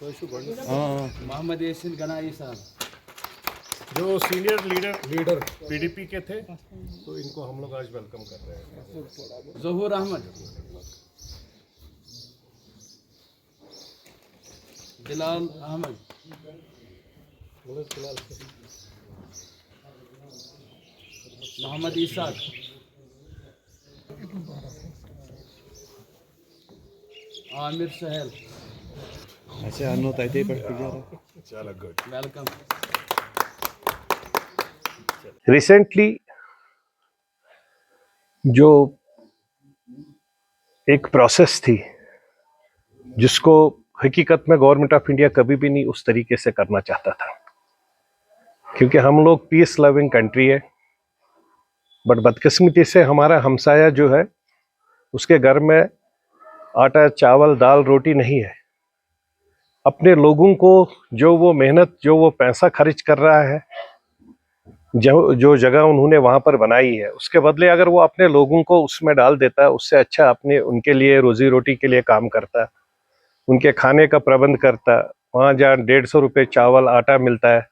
मोहम्मद यासीन गनाई साहब, जो senior leader PDP के थे, तो इनको हम लोग आज वेलकम कर रहे हैं। जहूर अहमद, बिलाल अहमद, मोहम्मद इसाक, आमिर सहल, चलो गुड। वेलकम। रिसेंटली जो एक प्रोसेस थी जिसको हकीकत में गवर्नमेंट ऑफ इंडिया कभी भी नहीं उस तरीके से करना चाहता था, क्योंकि हम लोग पीस लविंग कंट्री है, बट बदकिस्मती से हमारा हमसाया जो है उसके घर में आटा चावल दाल रोटी नहीं है। अपने लोगों को जो वो मेहनत, जो वो पैसा खर्च कर रहा है, जो जगह उन्होंने वहां पर बनाई है, उसके बदले अगर वो अपने लोगों को उसमें डाल देता, उससे अच्छा अपने उनके लिए रोजी रोटी के लिए काम करता, उनके खाने का प्रबंध करता, वहाँ जहाँ 150 रुपये चावल आटा मिलता है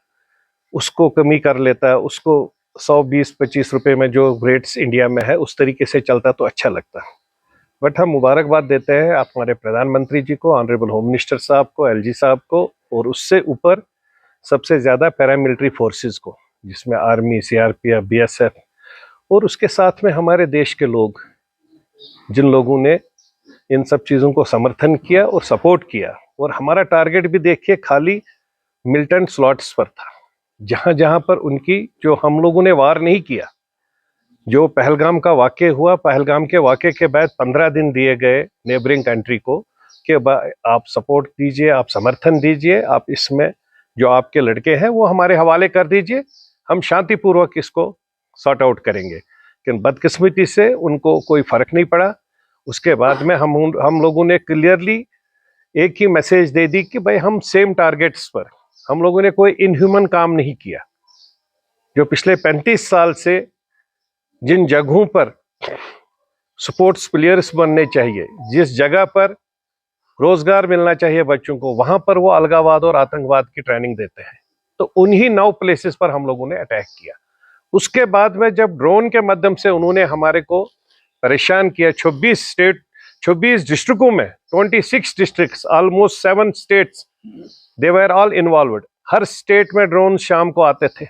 उसको कमी कर लेता, उसको 100 20 25 रुपये में जो रेट्स इंडिया में है उस तरीके से चलता तो अच्छा लगता। बट हम मुबारकबाद देते हैं आप हमारे प्रधानमंत्री जी को, ऑनरेबल होम मिनिस्टर साहब को, एलजी साहब को, और उससे ऊपर सबसे ज़्यादा पैरामिलिट्री फोर्सेस को, जिसमें आर्मी, सीआरपीएफ, बीएसएफ, और उसके साथ में हमारे देश के लोग, जिन लोगों ने इन सब चीज़ों को समर्थन किया और सपोर्ट किया। और हमारा टारगेट भी देखिए खाली मिलिटेंट स्लॉट्स पर था, जहाँ जहाँ पर उनकी, जो हम लोगों ने वार नहीं किया, जो पहलगाम का वाक़या हुआ, पहलगाम के वाक़े के बाद 15 दिन दिए गए नेबरिंग कंट्री को कि आप सपोर्ट दीजिए, आप समर्थन दीजिए, आप इसमें जो आपके लड़के हैं वो हमारे हवाले कर दीजिए, हम शांतिपूर्वक इसको सॉर्ट आउट करेंगे। लेकिन बदकिस्मती से उनको कोई फ़र्क नहीं पड़ा। उसके बाद में हम लोगों ने क्लियरली एक ही मैसेज दे दी कि भाई हम सेम टारगेट्स पर, हम लोगों ने कोई इनह्यूमन काम नहीं किया। जो पिछले 35 साल से जिन जगहों पर स्पोर्ट्स प्लेयर्स बनने चाहिए, जिस जगह पर रोजगार मिलना चाहिए बच्चों को, वहां पर वो अलगावाद और आतंकवाद की ट्रेनिंग देते हैं, तो उन्हीं 9 प्लेसेस पर हम लोगों ने अटैक किया। उसके बाद में जब ड्रोन के माध्यम से उन्होंने हमारे को परेशान किया, 26 डिस्ट्रिक्टों में 26 districts, almost 7 states, they were all involved. Her state में ड्रोन शाम को आते थे,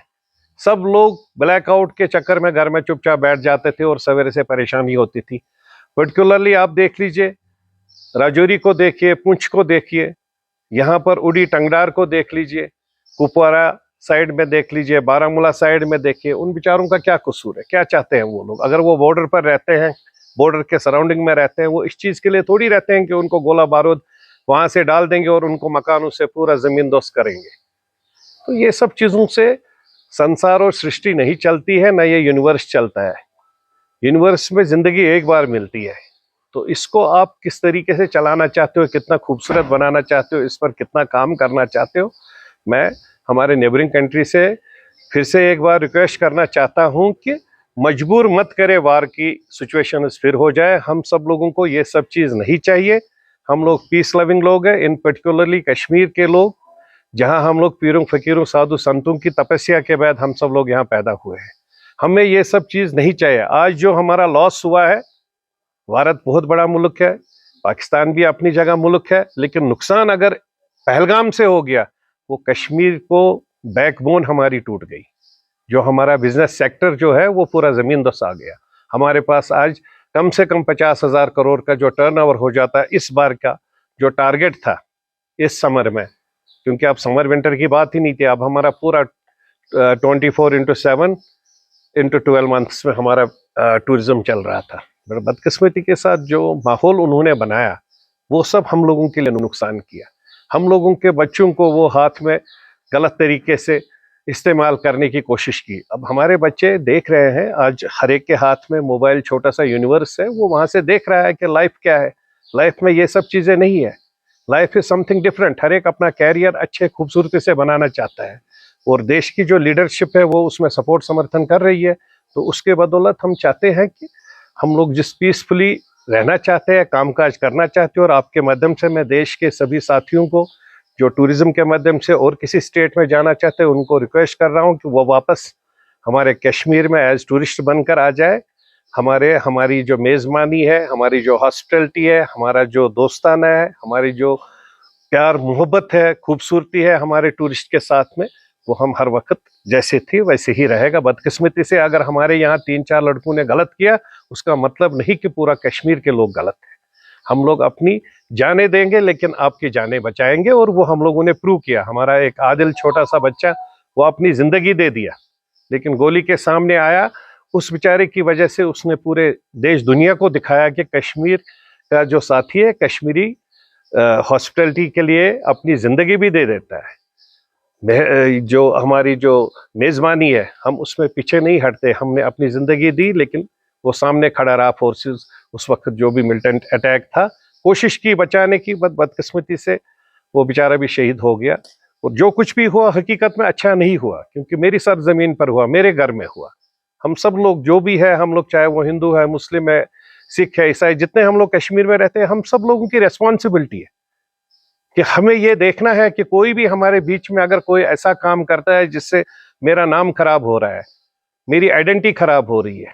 सब लोग ब्लैकआउट के चक्कर में घर में चुपचाप बैठ जाते थे और सवेरे से परेशानी होती थी। पर्टिकुलरली आप देख लीजिए, राजौरी को देखिए, पुंछ को देखिए, यहाँ पर उड़ी टंगडार को देख लीजिए, कुपवारा साइड में देख लीजिए, बारामूला साइड में देखिए, उन बेचारों का क्या कसूर है, क्या चाहते हैं वो लोग? अगर वो बॉर्डर पर रहते हैं, बॉर्डर के सराउंडिंग में रहते हैं, वो इस चीज़ के लिए थोड़ी रहते हैं कि उनको गोला बारूद वहाँ से डाल देंगे और उनको मकानों से पूरा ज़मीन दोस्त करेंगे। तो ये सब चीज़ों से संसार और सृष्टि नहीं चलती है, ना ये यूनिवर्स चलता है। यूनिवर्स में जिंदगी एक बार मिलती है, तो इसको आप किस तरीके से चलाना चाहते हो, कितना खूबसूरत बनाना चाहते हो, इस पर कितना काम करना चाहते हो, मैं हमारे नेबरिंग कंट्री से फिर से एक बार रिक्वेस्ट करना चाहता हूं कि मजबूर मत करे वार की सिचुएशन फिर हो जाए। हम सब लोगों को ये सब चीज़ नहीं चाहिए। हम लोग पीस लविंग लोग हैं, इन पर्टिकुलरली कश्मीर के लोग, जहां हम लोग पीरों फकीरों साधु संतों की तपस्या के बाद हम सब लोग यहाँ पैदा हुए हैं। हमें ये सब चीज़ नहीं चाहिए। आज जो हमारा लॉस हुआ है, भारत बहुत बड़ा मुल्क है, पाकिस्तान भी अपनी जगह मुल्क है, लेकिन नुकसान अगर पहलगाम से हो गया, वो कश्मीर को बैकबोन हमारी टूट गई। जो हमारा बिजनेस सेक्टर जो है वो पूरा ज़मीन दोस्त आ गया। हमारे पास आज कम से कम 50,000 करोड़ का जो टर्नओवर हो जाता है, इस बार का जो टारगेट था इस समर में, क्योंकि अब समर विंटर की बात ही नहीं थी, अब हमारा पूरा 24/7 इंटू 12 मंथ्स में हमारा टूरिज्म चल रहा था। बदकिस्मती के साथ जो माहौल उन्होंने बनाया, वो सब हम लोगों के लिए नुकसान किया। हम लोगों के बच्चों को वो हाथ में गलत तरीके से इस्तेमाल करने की कोशिश की। अब हमारे बच्चे देख रहे हैं, आज हर एक के हाथ में मोबाइल, छोटा सा यूनिवर्स है, वो वहाँ से देख रहा है कि लाइफ क्या है। लाइफ में ये सब चीज़ें नहीं है, लाइफ इज समथिंग डिफरेंट। हर एक अपना कैरियर अच्छे खूबसूरती से बनाना चाहता है, और देश की जो लीडरशिप है वो उसमें सपोर्ट समर्थन कर रही है। तो उसके बदौलत हम चाहते हैं कि हम लोग जिस पीसफुली रहना चाहते हैं, कामकाज करना चाहते हैं, और आपके माध्यम से मैं देश के सभी साथियों को जो टूरिज्म के माध्यम से और किसी स्टेट में जाना चाहते हैं उनको रिक्वेस्ट कर रहा हूँ कि वो वापस हमारे कश्मीर में एज टूरिस्ट बनकर आ जाए। हमारी जो मेज़बानी है, हमारी जो हॉस्पिटलिटी है, हमारा जो दोस्ताना है, हमारी जो प्यार मोहब्बत है, खूबसूरती है हमारे टूरिस्ट के साथ में, वो हम हर वक्त जैसे थी वैसे ही रहेगा। बदकिस्मती से अगर हमारे यहाँ 3-4 लड़कों ने गलत किया, उसका मतलब नहीं कि पूरा कश्मीर के लोग गलत हैं। हम लोग अपनी जाने देंगे लेकिन आपकी जाने बचाएंगे, और वो हम लोगों ने प्रूव किया। हमारा एक आदिल छोटा सा बच्चा, वो अपनी जिंदगी दे दिया लेकिन गोली के सामने आया। उस बेचारे की वजह से उसने पूरे देश दुनिया को दिखाया कि कश्मीर का जो साथी है, कश्मीरी हॉस्पिटलिटी के लिए अपनी जिंदगी भी दे देता है। जो हमारी जो मेज़बानी है, हम उसमें पीछे नहीं हटते। हमने अपनी जिंदगी दी लेकिन वो सामने खड़ा रहा फोर्सेस। उस वक्त जो भी मिलिटेंट अटैक था, कोशिश की बचाने की, बदकिस्मती से वो बेचारा भी शहीद हो गया। और जो कुछ भी हुआ हकीकत में अच्छा नहीं हुआ, क्योंकि मेरी सरजमीन पर हुआ, मेरे घर में हुआ। हम सब लोग जो भी है, हम लोग चाहे वो हिंदू है, मुस्लिम है, सिख है, ईसाई, जितने हम लोग कश्मीर में रहते हैं, हम सब लोगों की रेस्पॉन्सिबिलिटी है कि हमें ये देखना है कि कोई भी हमारे बीच में अगर कोई ऐसा काम करता है जिससे मेरा नाम खराब हो रहा है, मेरी आइडेंटिटी खराब हो रही है,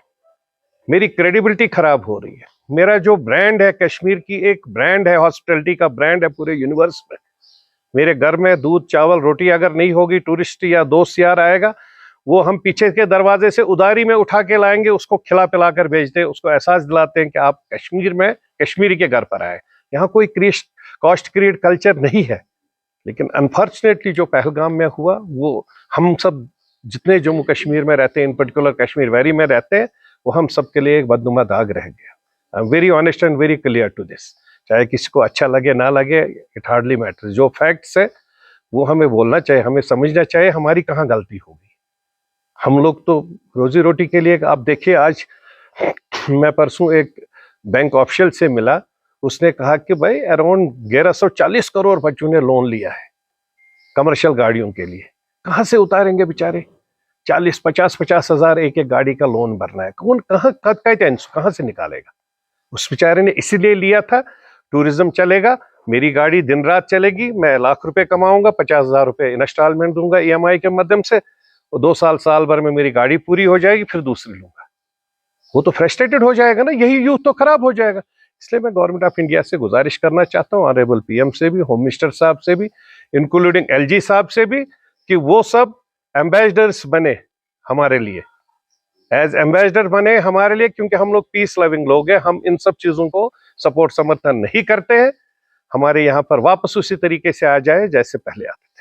मेरी क्रेडिबिलिटी खराब हो रही है, मेरा जो ब्रांड है, कश्मीर की एक ब्रांड है, हॉस्पिटलिटी का ब्रांड है पूरे यूनिवर्स में। मेरे घर में दूध चावल रोटी अगर नहीं होगी, टूरिस्ट या दोस्त यार आएगा, वो हम पीछे के दरवाजे से उधारी में उठा के लाएंगे, उसको खिला पिला कर भेजते हैं, उसको एहसास दिलाते हैं कि आप कश्मीर में कश्मीरी के घर पर आए। यहाँ कोई कॉस्ट क्रिएट कल्चर नहीं है। लेकिन अनफॉर्चुनेटली जो पहलगाम में हुआ, वो हम सब जितने जम्मू कश्मीर में रहते हैं, इन पर्टिकुलर कश्मीर वैली में रहते हैं, वो हम सब के लिए एक बदनुमा दाग रह गया। I am very honest and very clear to this. चाहे किसी को अच्छा लगे ना लगे, इट हार्डली मैटर्स। जो फैक्ट्स है वो हमें बोलना चाहिए, हमें समझना चाहिए हमारी कहाँ गलती होगी। हम लोग तो रोजी रोटी के लिए, आप देखिए, आज मैं परसों एक बैंक ऑफिशियल से मिला, उसने कहा कि भाई अराउंड 1140 करोड़ बच्चों ने लोन लिया है कमर्शियल गाड़ियों के लिए। कहाँ से उतारेंगे बेचारे? 40-50 हजार एक एक गाड़ी का लोन भरना है, कौन कहाँ से निकालेगा? उस बेचारे ने इसीलिए लिया था, टूरिज्म चलेगा, मेरी गाड़ी दिन रात चलेगी, मैं लाख रुपए कमाऊंगा, 50,000 रुपए इंस्टॉलमेंट दूंगा EMI के माध्यम से, और 2 साल भर में मेरी गाड़ी पूरी हो जाएगी, फिर दूसरी लूंगा। वो तो फ्रस्ट्रेटेड हो जाएगा ना, यही यूथ तो खराब हो जाएगा। इसलिए मैं गवर्नमेंट ऑफ इंडिया से गुजारिश करना चाहता हूँ, ऑनरेबल PM से भी, होम मिनिस्टर साहब से भी, इंक्लूडिंग LG साहब से भी, कि वो सब एम्बेसडर्स बने हमारे लिए, एज एम्बेसडर बने हमारे लिए, क्योंकि हम लोग पीस लविंग लोग हैं। हम इन सब चीजों को सपोर्ट समर्थन नहीं करते हैं। हमारे यहाँ पर वापस उसी तरीके से आ जाए जैसे पहले आते थे।